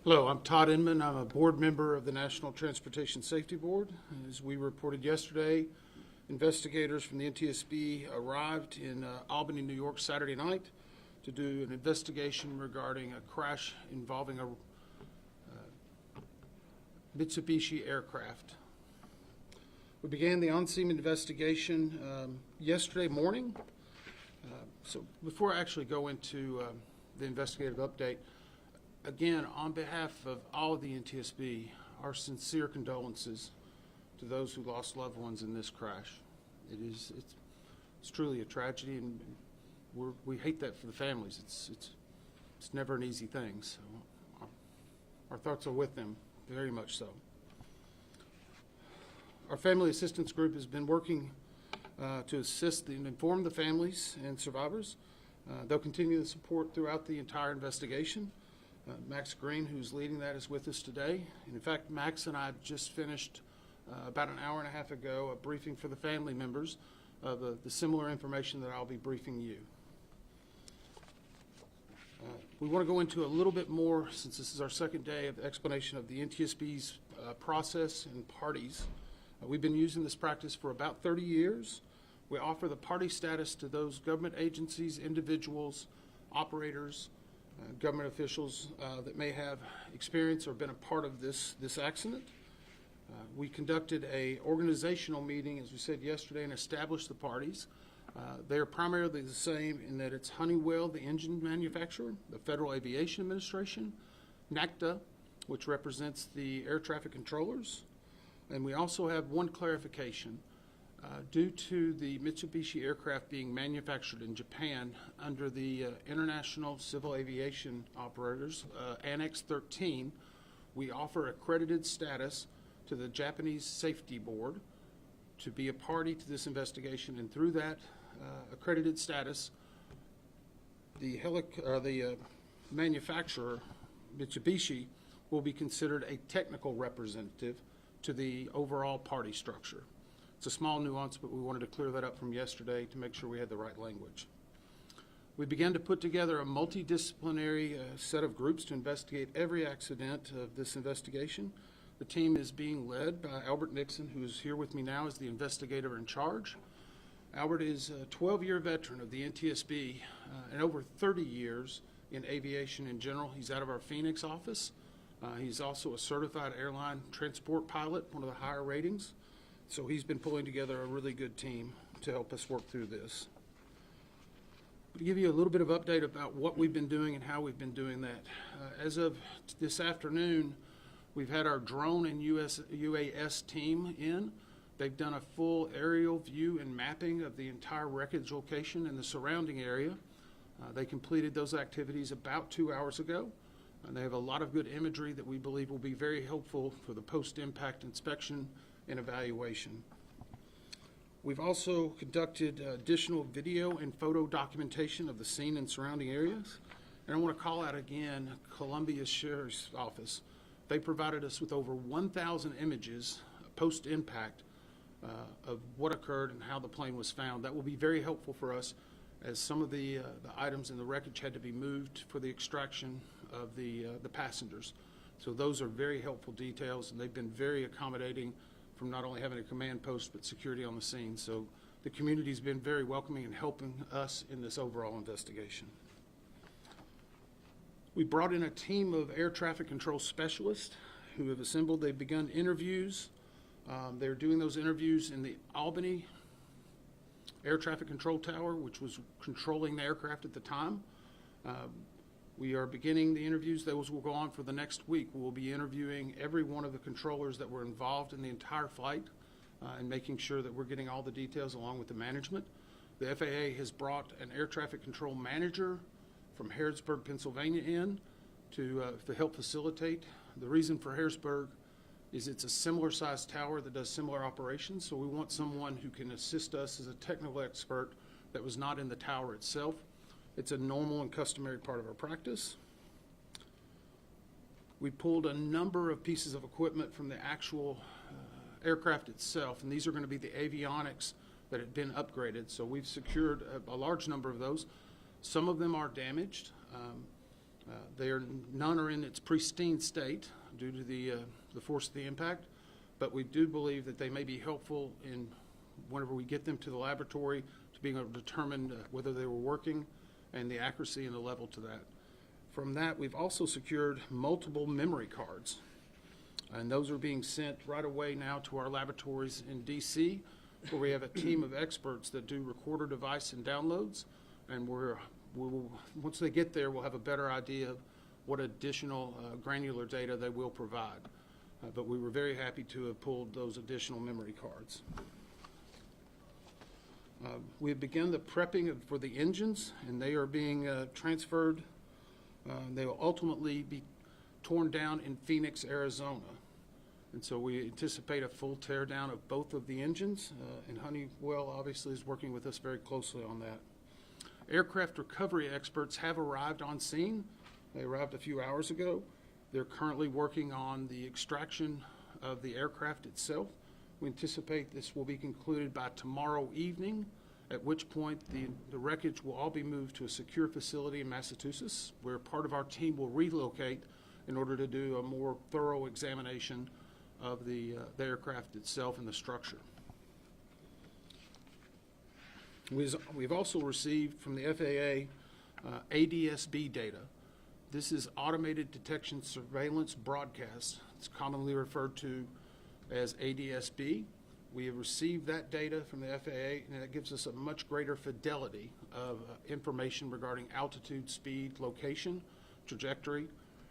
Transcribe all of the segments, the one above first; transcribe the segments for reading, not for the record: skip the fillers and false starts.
Hello, I'm Todd Inman. I'm a board member of the National Transportation Safety Board. As we reported yesterday, investigators from the NTSB arrived in Albany, New York Saturday night to do an investigation regarding a crash involving a Mitsubishi aircraft. We began the on-scene investigation yesterday morning. So before I actually go into the investigative update, again, on behalf of all of the NTSB, our sincere condolences to those who lost loved ones in this crash. It's truly a tragedy, and we hate that for the families. It's never an easy thing. So our thoughts are with them, very much so. Our family assistance group has been working to assist and inform the families and survivors. They'll continue the support throughout the entire investigation. Max Green, who's leading that, is with us today. And in fact, Max and I just finished about an hour and a half ago a briefing for the family members of the similar information that I'll be briefing you. We want to go into a little bit more, since this is our second day of the explanation of the NTSB's process and parties. We've been using this practice for about 30 years. We offer the party status to those government agencies, individuals, operators, government officials that may have experience or been a part of this accident. We conducted an organizational meeting, as we said yesterday, and established the parties. They are primarily the same in that it's Honeywell, the engine manufacturer, the Federal Aviation Administration, NACTA, which represents the air traffic controllers, and we also have one clarification. Due to the Mitsubishi aircraft being manufactured in Japan under the International Civil Aviation Operators, Annex 13, we offer accredited status to the Japanese Safety Board to be a party to this investigation, and through that accredited status, the manufacturer, Mitsubishi, will be considered a technical representative to the overall party structure. It's a small nuance, but we wanted to clear that up from yesterday to make sure we had the right language. We began to put together a multidisciplinary set of groups to investigate every accident of this investigation. The team is being led by Albert Nixon, who is here with me now as the investigator in charge. Albert is a 12-year veteran of the NTSB and over 30 years in aviation in general. He's out of our Phoenix office. He's also a certified airline transport pilot, one of the higher ratings. So he's been pulling together a really good team to help us work through this. To give you a little bit of update about what we've been doing and how we've been doing that. As of this afternoon, we've had our drone and UAS team in. They've done a full aerial view and mapping of the entire wreckage location and the surrounding area. They completed those activities about 2 hours ago. And they have a lot of good imagery that we believe will be very helpful for the post-impact inspection and evaluation. We've also conducted additional video and photo documentation of the scene and surrounding areas. And I want to call out again Columbia Sheriff's Office. They provided us with over 1,000 images post-impact of what occurred and how the plane was found. That will be very helpful for us, as some of the items in the wreckage had to be moved for the extraction of the passengers. So those are very helpful details, and they've been very accommodating from not only having a command post but security on the scene. So the community's been very welcoming and helping us in this overall investigation. We brought in a team of air traffic control specialists who have assembled. They've begun interviews. They're doing those interviews in the Albany Air Traffic Control Tower, which was controlling the aircraft at the time. We are beginning the interviews. Those will go on for the next week. We'll be interviewing every one of the controllers that were involved in the entire flight and making sure that we're getting all the details along with the management. The FAA has brought an air traffic control manager from Harrisburg, Pennsylvania in to help facilitate. The reason for Harrisburg is it's a similar sized tower that does similar operations, so we want someone who can assist us as a technical expert that was not in the tower itself. It's a normal and customary part of our practice. We pulled a number of pieces of equipment from the actual aircraft itself, and these are going to be the avionics that had been upgraded. So we've secured a large number of those. Some of them are damaged. None are in its pristine state due to the force of the impact, but we do believe that they may be helpful in whenever we get them to the laboratory to being able to determine whether they were working and the accuracy and the level to that. From that, we've also secured multiple memory cards, and those are being sent right away now to our laboratories in DC, where we have a team of experts that do recorder device and downloads, and once they get there, we'll have a better idea of what additional granular data they will provide. But we were very happy to have pulled those additional memory cards. We have begun the prepping for the engines, and they are being transferred. They will ultimately be torn down in Phoenix, Arizona. And so we anticipate a full tear down of both of the engines, and Honeywell obviously is working with us very closely on that. Aircraft recovery experts have arrived on scene. They arrived a few hours ago. They're currently working on the extraction of the aircraft itself. We anticipate this will be concluded by tomorrow evening, at which point the wreckage will all be moved to a secure facility in Massachusetts, where part of our team will relocate in order to do a more thorough examination of the aircraft itself and the structure. We've also received from the FAA ADSB data. This is Automated Detection Surveillance Broadcast. It's commonly referred to as ADSB. We have received that data from the FAA, and it gives us a much greater fidelity of information regarding altitude, speed, location, trajectory.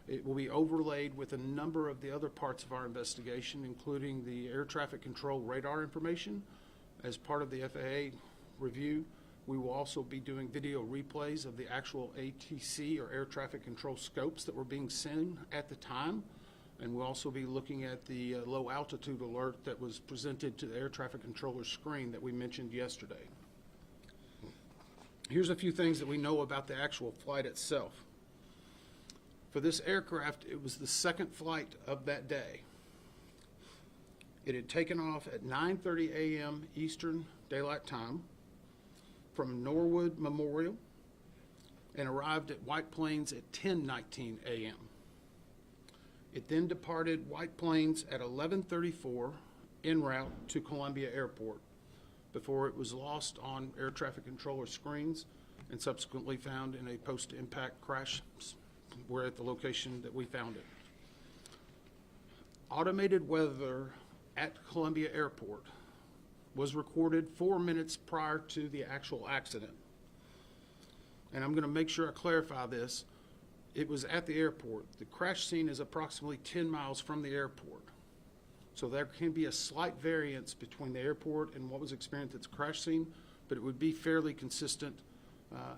It will be overlaid with a number of the other parts of our investigation, including the air traffic control radar information. As part of the FAA review, we will also be doing video replays of the actual ATC, or air traffic control scopes, that were being seen at the time. And we'll also be looking at the low altitude alert that was presented to the air traffic controller screen that we mentioned yesterday. Here's a few things that we know about the actual flight itself. For this aircraft, it was the second flight of that day. It had taken off at 9:30 a.m. Eastern Daylight Time from Norwood Memorial and arrived at White Plains at 10:19 a.m. It then departed White Plains at 11:34 en route to Columbia Airport before it was lost on air traffic controller screens and subsequently found in a post-impact crash. We're at the location that we found it. Automated weather at Columbia Airport was recorded 4 minutes prior to the actual accident. And I'm going to make sure I clarify this. It was at the airport. The crash scene is approximately 10 miles from the airport. So there can be a slight variance between the airport and what was experienced at the crash scene, but it would be fairly consistent.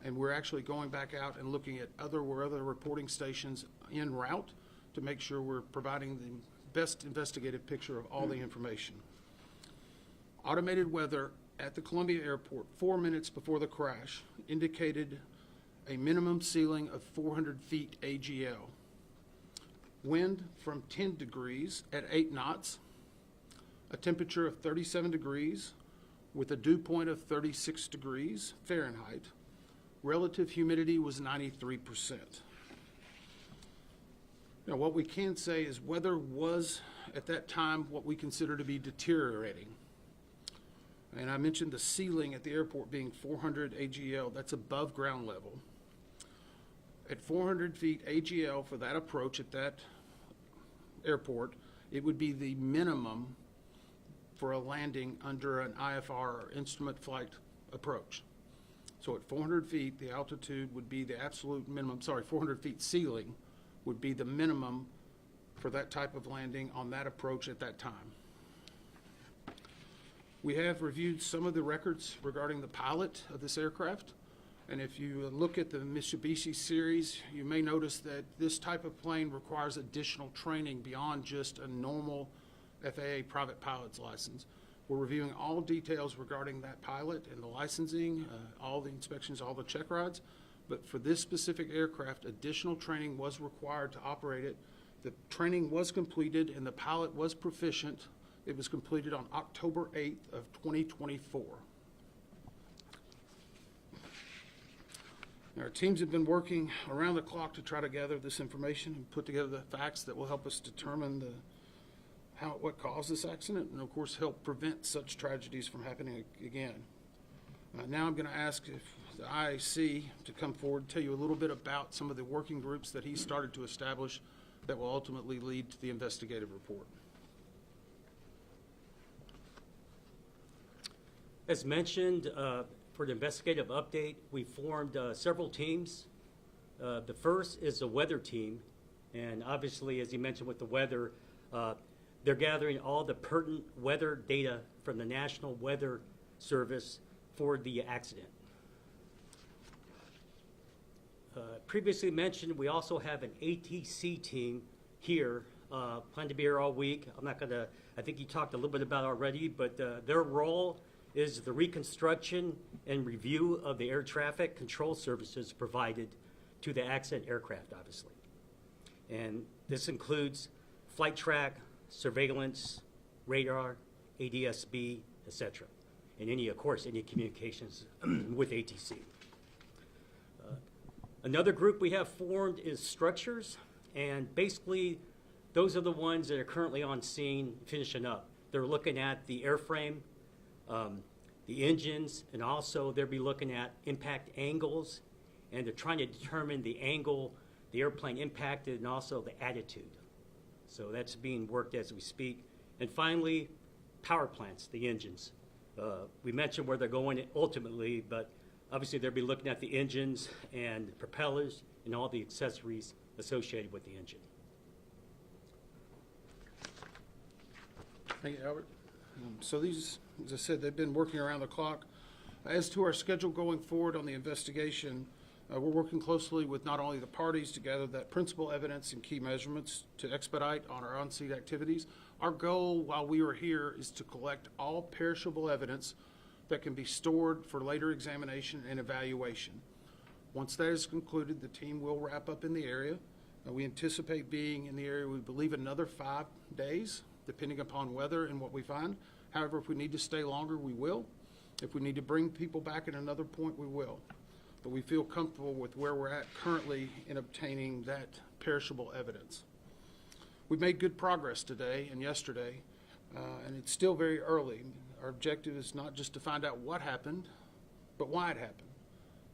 And we're actually going back out and looking at other reporting stations en route to make sure we're providing the best investigative picture of all the information. Automated weather at the Columbia Airport 4 minutes before the crash indicated a minimum ceiling of 400 feet AGL. Wind from 10 degrees at 8 knots, a temperature of 37 degrees with a dew point of 36 degrees Fahrenheit. Relative humidity was 93%. Now, what we can say is weather was, at that time, what we consider to be deteriorating. And I mentioned the ceiling at the airport being 400 AGL. That's above ground level. At 400 feet AGL for that approach at that airport, it would be the minimum for a landing under an IFR, or instrument flight approach. So at 400 feet, the altitude would be the absolute minimum, 400 feet ceiling would be the minimum for that type of landing on that approach at that time. We have reviewed some of the records regarding the pilot of this aircraft. And if you look at the Mitsubishi series, you may notice that this type of plane requires additional training beyond just a normal FAA private pilot's license. We're reviewing all details regarding that pilot and the licensing, all the inspections, all the check rides. But for this specific aircraft, additional training was required to operate it. The training was completed and the pilot was proficient. It was completed on October 8th of 2024. Our teams have been working around the clock to try to gather this information and put together the facts that will help us determine what caused this accident, and of course help prevent such tragedies from happening again. Now I'm going to ask the IAC to come forward and tell you a little bit about some of the working groups that he started to establish that will ultimately lead to the investigative report. As mentioned, for the investigative update, we formed several teams. The first is the weather team, and obviously, as you mentioned with the weather, they're gathering all the pertinent weather data from the National Weather Service for the accident. Previously mentioned, we also have an ATC team here, plan to be here all week. I think you talked a little bit about it already, but their role is the reconstruction and review of the air traffic control services provided to the accident aircraft, obviously. And this includes flight track, surveillance, radar, ADSB, etc. And any communications with ATC. Another group we have formed is structures, and basically those are the ones that are currently on scene finishing up. They're looking at the airframe, the engines, and also they'll be looking at impact angles, and they're trying to determine the angle the airplane impacted and also the attitude. So that's being worked as we speak. And finally, power plants, the engines. We mentioned where they're going ultimately, but obviously they'll be looking at the engines and the propellers and all the accessories associated with the engine. Thank you, Albert. So these, as I said, they've been working around the clock. As to our schedule going forward on the investigation, we're working closely with not only the parties to gather that principal evidence and key measurements to expedite on our on-scene activities. Our goal while we are here is to collect all perishable evidence that can be stored for later examination and evaluation. Once that is concluded, the team will wrap up in the area. We anticipate being in the area, we believe, another 5 days, depending upon weather and what we find. However, if we need to stay longer, we will. If we need to bring people back at another point, we will. But we feel comfortable with where we're at currently in obtaining that perishable evidence. We've made good progress today and yesterday, and it's still very early. Our objective is not just to find out what happened, but why it happened,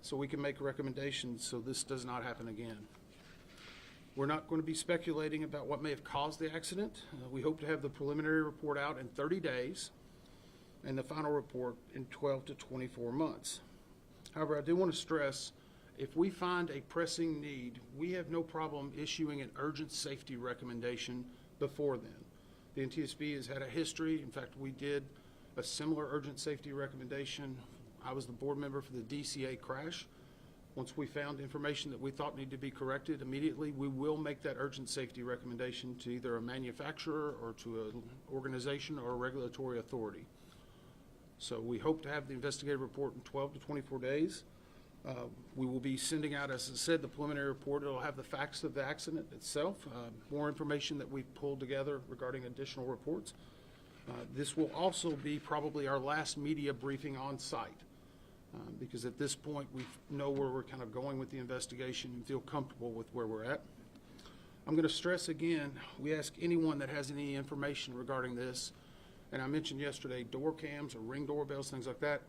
so we can make recommendations so this does not happen again. We're not going to be speculating about what may have caused the accident. We hope to have the preliminary report out in 30 days and the final report in 12 to 24 months. However, I do want to stress, if we find a pressing need, we have no problem issuing an urgent safety recommendation before then. The NTSB has had a history. In fact, we did a similar urgent safety recommendation. I was the board member for the DCA crash. Once we found information that we thought needed to be corrected immediately, we will make that urgent safety recommendation to either a manufacturer or to an organization or a regulatory authority. So we hope to have the investigative report in 12 to 24 days. We will be sending out, as I said, the preliminary report. It'll have the facts of the accident itself, more information that we've pulled together regarding additional reports. This will also be probably our last media briefing on site. Because at this point we know where we're kind of going with the investigation and feel comfortable with where we're at. I'm going to stress again, we ask anyone that has any information regarding this, and I mentioned yesterday door cams or ring doorbells, things like that.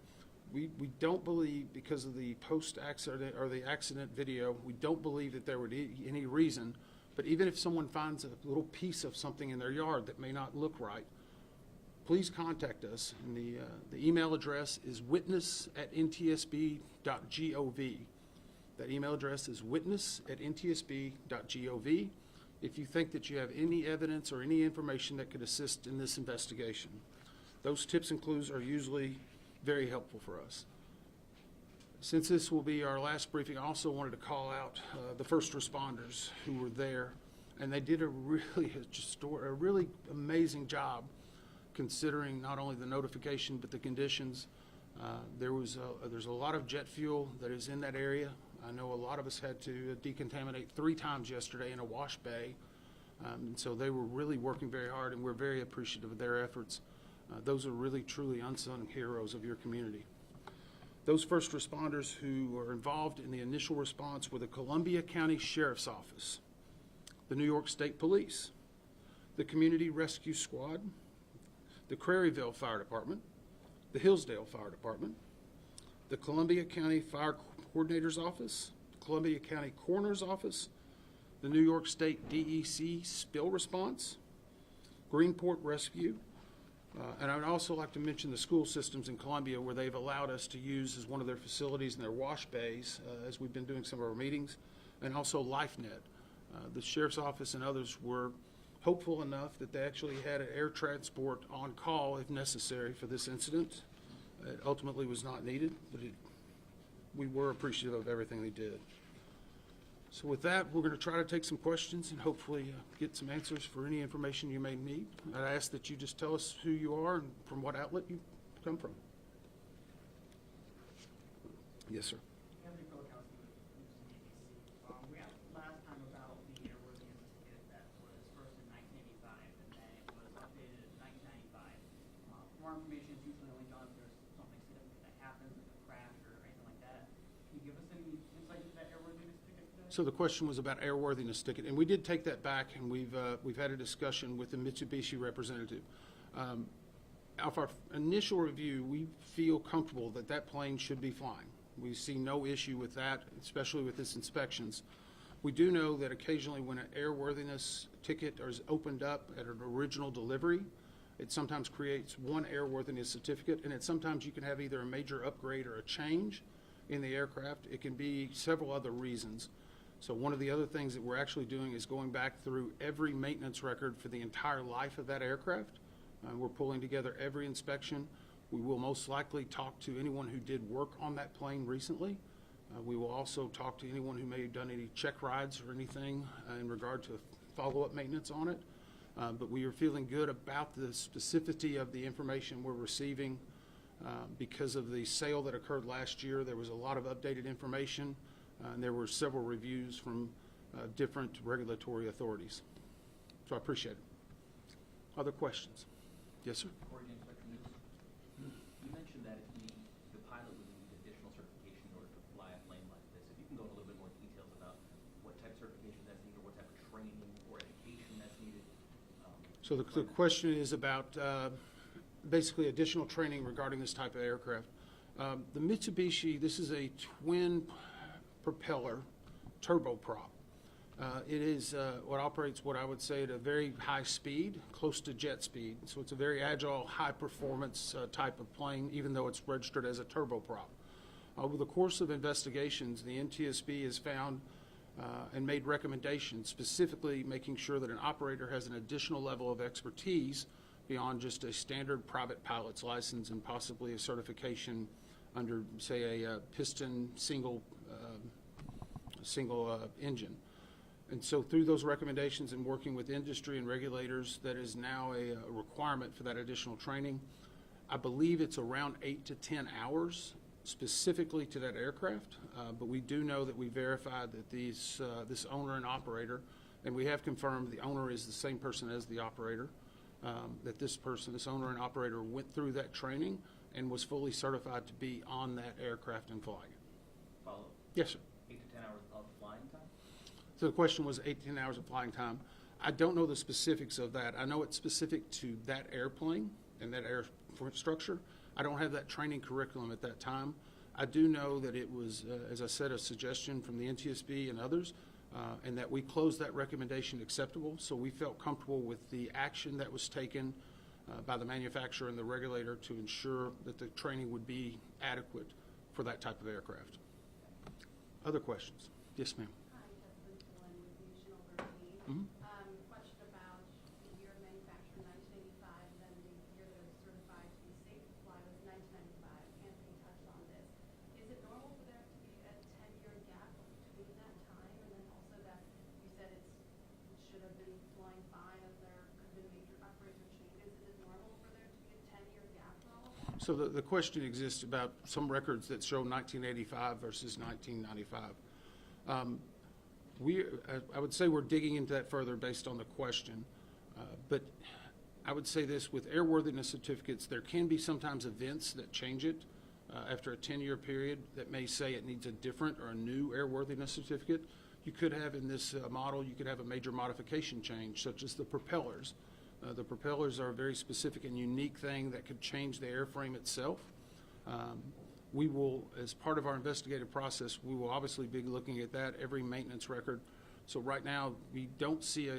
We don't believe, because of the post-accident or the accident video, we don't believe that there would be any reason, but even if someone finds a little piece of something in their yard that may not look right, please contact us, and the email address is witness@ntsb.gov. That email address is witness@ntsb.gov if you think that you have any evidence or any information that could assist in this investigation. Those tips and clues are usually very helpful for us. Since this will be our last briefing, I also wanted to call out the first responders who were there, and they did a really amazing job considering not only the notification but the conditions. There's a lot of jet fuel that is in that area. I know a lot of us had to decontaminate 3 times yesterday in a wash bay, and so they were really working very hard, and we're very appreciative of their efforts. Those are really truly unsung heroes of your community. Those first responders who were involved in the initial response were the Columbia County Sheriff's Office, the New York State Police, the Community Rescue Squad, the Craryville Fire Department, the Hillsdale Fire Department, the Columbia County Fire Coordinator's Office, the Columbia County Coroner's Office, the New York State DEC Spill Response, Greenport Rescue, and I would also like to mention the school systems in Columbia where they've allowed us to use as one of their facilities in their wash bays as we've been doing some of our meetings, and also LifeNet. The Sheriff's Office and others were hopeful enough that they actually had an air transport on call if necessary for this incident. It ultimately was not needed, but we were appreciative of everything they did. So with that, we're going to try to take some questions and hopefully get some answers for any information you may need. I ask that you just tell us who you are and from what outlet you come from. Yes, sir. We asked last time about the airworthiness ticket that was first in 1985 and then it was updated in 1995. More information is usually only done if there's something significant that happens, like a crash or anything like that. Can you give us any insight into that airworthiness ticket today? So the question was about airworthiness ticket, and we did take that back, and we've had a discussion with the Mitsubishi representative. Of our initial review, we feel comfortable that that plane should be flying. We see no issue with that, especially with its inspections. We do know that occasionally when an airworthiness ticket is opened up at an original delivery, it sometimes creates one airworthiness certificate, and sometimes you can have either a major upgrade or a change in the aircraft. It can be several other reasons. So one of the other things that we're actually doing is going back through every maintenance record for the entire life of that aircraft. We're pulling together every inspection. We will most likely talk to anyone who did work on that plane recently. We will also talk to anyone who may have done any check rides or anything in regard to follow-up maintenance on it. But we are feeling good about the specificity of the information we're receiving. Because of the sale that occurred last year, there was a lot of updated information. And there were several reviews from different regulatory authorities. So I appreciate it. Other questions? Yes, sir? You mentioned that the pilot would need additional certification in order to fly a plane like this. If you can go into a little bit more details about what type of certification that's needed, what type of training or education that's needed. So the question is about basically additional training regarding this type of aircraft. The Mitsubishi, this is a twin propeller turboprop. It is what operates what I would say at a very high speed, close to jet speed. So it's a very agile, high performance type of plane, even though it's registered as a turboprop. Over the course of investigations, the NTSB has found and made recommendations, specifically making sure that an operator has an additional level of expertise beyond just a standard private pilot's license and possibly a certification under, say, a piston single engine. And so through those recommendations and working with industry and regulators, that is now a requirement for that additional training. I believe it's around 8 to 10 hours specifically to that aircraft, but we do know that we verified that this owner and operator, and we have confirmed the owner is the same person as the operator, that this owner and operator went through that training and was fully certified to be on that aircraft and flying it. Follow? Yes, sir. 8 to 10 hours of flying time? So the question was 8 to 10 hours of flying time. I don't know the specifics of that. I know it's specific to that airplane and that air structure. I don't have that training curriculum at that time. I do know that it was, as I said, a suggestion from the NTSB and others, and that we closed that recommendation acceptable. So we felt comfortable with the action that was taken by the manufacturer and the regulator to ensure that the training would be adequate for that type of aircraft. Other questions? Yes, ma'am. Hi, Jessica Glenn with National Thirteen. Mhm. Question about the year of manufacture, 1985, and then the year that it was certified to be safe to fly was 1995. Anthony touched on this. Is it normal for there to be a 10-year gap between that time, and then also that you said it should have been flying fine and there could have been major upgrades or changes? Is it normal for there to be a 10-year gap for all of that? So the question exists about some records that show 1985 versus 1995. I would say we're digging into that further based on the question, but I would say this, with airworthiness certificates, there can be sometimes events that change it. After a 10-year period that may say it needs a different or a new airworthiness certificate, you could have in this model, you could have a major modification change, such as the propellers. The propellers are a very specific and unique thing that could change the airframe itself. We will, as part of our investigative process, we will obviously be looking at that, every maintenance record. So right now, we don't see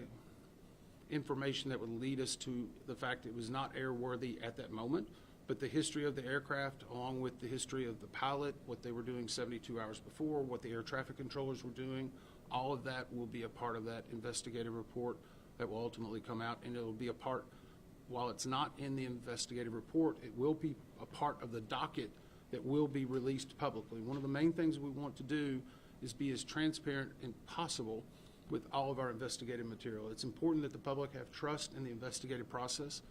information that would lead us to the fact it was not airworthy at that moment. But the history of the aircraft, along with the history of the pilot, what they were doing 72 hours before, what the air traffic controllers were doing, all of that will be a part of that investigative report that will ultimately come out. And it will be a part, while it's not in the investigative report, it will be a part of the docket that will be released publicly. One of the main things we want to do is be as transparent as possible with all of our investigative material. It's important that the public have trust in the investigative process,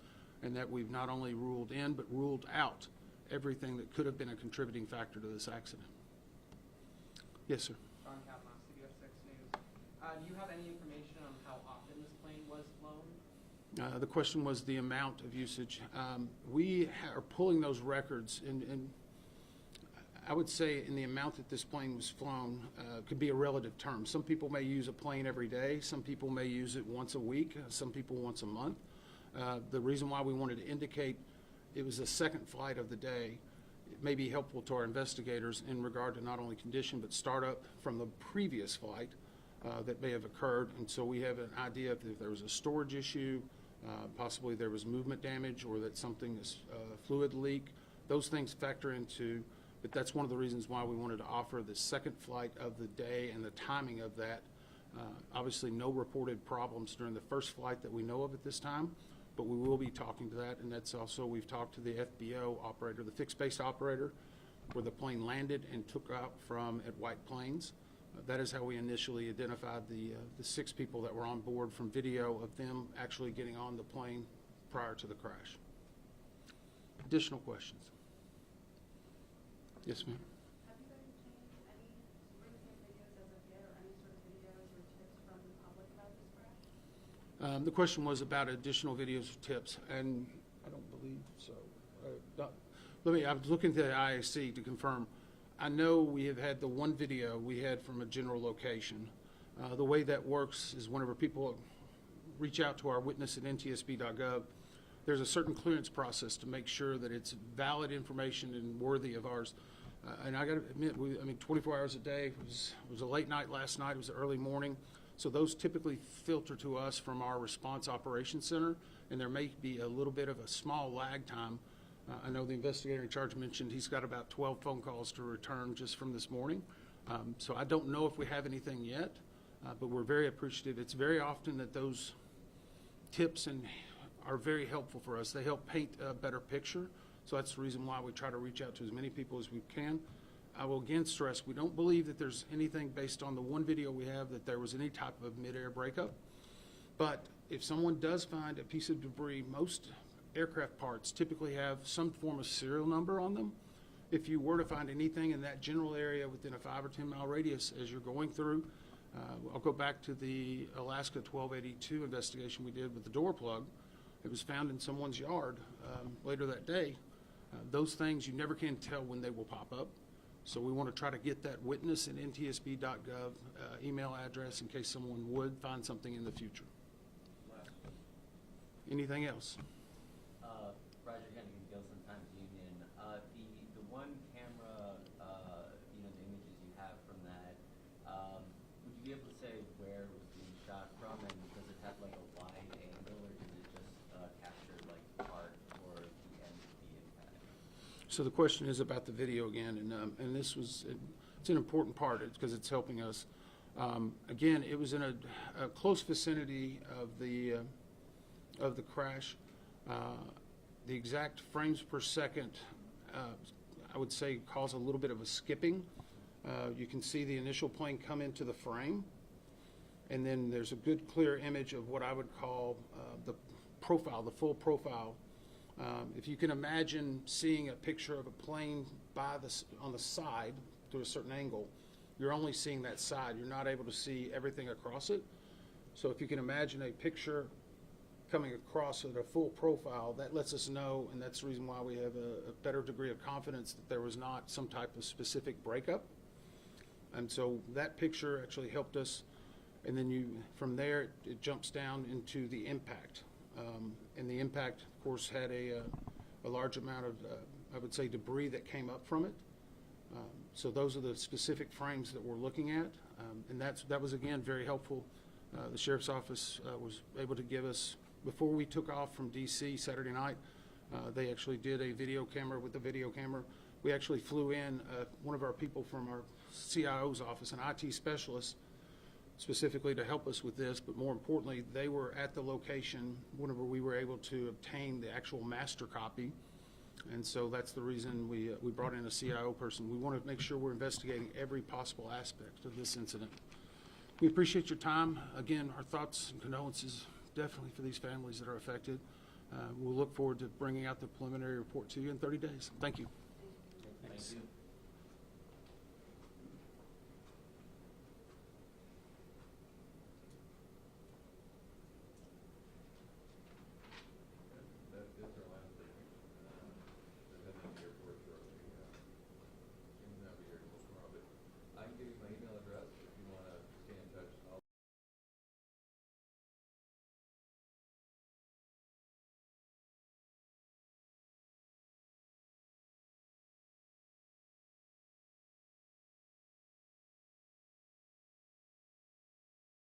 and that we've not only ruled in, but ruled out everything that could have been a contributing factor to this accident. Yes, sir. Sean Kavanaugh, CBS 6 News. Do you have any information on how often this plane was flown? The question was the amount of usage. We are pulling those records, and I would say in the amount that this plane was flown could be a relative term. Some people may use a plane every day. Some people may use it once a week. Some people once a month. The reason why we wanted to indicate it was the second flight of the day, it may be helpful to our investigators in regard to not only condition but startup from the previous flight that may have occurred. And so we have an idea if there was a storage issue, possibly there was movement damage, or that something is fluid leak. Those things factor into, but that's one of the reasons why we wanted to offer the second flight of the day and the timing of that. Obviously, no reported problems during the first flight that we know of at this time, but we will be talking to that, and that's also, we've talked to the FBO operator, the fixed base operator, where the plane landed and took out from at White Plains. That is how we initially identified the 6 people that were on board from video of them actually getting on the plane prior to the crash. Additional questions? Yes, ma'am. Have you guys obtained any recent videos as of yet, or any sort of videos or tips from the public about this crash? The question was about additional videos or tips, and I don't believe so. I was looking to the IAC to confirm. I know we have had the one video we had from a general location. The way that works is whenever people reach out to our witness at ntsb.gov, there's a certain clearance process to make sure that it's valid information and worthy of ours. And I got to admit, 24 hours a day. It was a late night last night. It was early morning. So those typically filter to us from our response operations center, and there may be a little bit of a small lag time. I know the investigator in charge mentioned he's got about 12 phone calls to return just from this morning. So I don't know if we have anything yet, but we're very appreciative. It's very often that those tips are very helpful for us. They help paint a better picture. So that's the reason why we try to reach out to as many people as we can. I will again stress, we don't believe that there's anything based on the one video we have that there was any type of mid-air breakup. But if someone does find a piece of debris, most aircraft parts typically have some form of serial number on them. If you were to find anything in that general area within a 5 or 10 mile radius as you're going through, I'll go back to the Alaska 1282 investigation we did with the door plug. It was found in someone's yard later that day. Those things you never can tell when they will pop up. So we want to try to get that witness in ntsb.gov email address in case someone would find something in the future. Anything else? Roger Henry, Gilson Times Union. The one camera, the images you have from that, would you be able to say where it was being shot from, and does it have like a wide angle, or does it just capture like part or the end of the impact? So the question is about the video again, and this was, it's an important part because it's helping us. Again, it was in a close vicinity of the crash. The exact frames per second, I would say, caused a little bit of a skipping. You can see the initial plane come into the frame, and then there's a good clear image of what I would call the profile, the full profile. If you can imagine seeing a picture of a plane on the side to a certain angle, you're only seeing that side. You're not able to see everything across it. So if you can imagine a picture coming across at a full profile, that lets us know, and that's the reason why we have a better degree of confidence that there was not some type of specific breakup. And so that picture actually helped us. And then from there, it jumps down into the impact. And the impact, of course, had a large amount of, I would say, debris that came up from it. So those are the specific frames that we're looking at. And that was, again, very helpful. The Sheriff's Office was able to give us, before we took off from D.C. Saturday night, they actually did a video camera with the video camera. We actually flew in one of our people from our CIO's office, an IT specialist, specifically to help us with this, but more importantly, they were at the location whenever we were able to obtain the actual master copy. And so that's the reason we brought in a CIO person. We want to make sure we're investigating every possible aspect of this incident. We appreciate your time. Again, our thoughts and condolences definitely for these families that are affected. We'll look forward to bringing out the preliminary report to you in 30 days. Thank you. Thank you.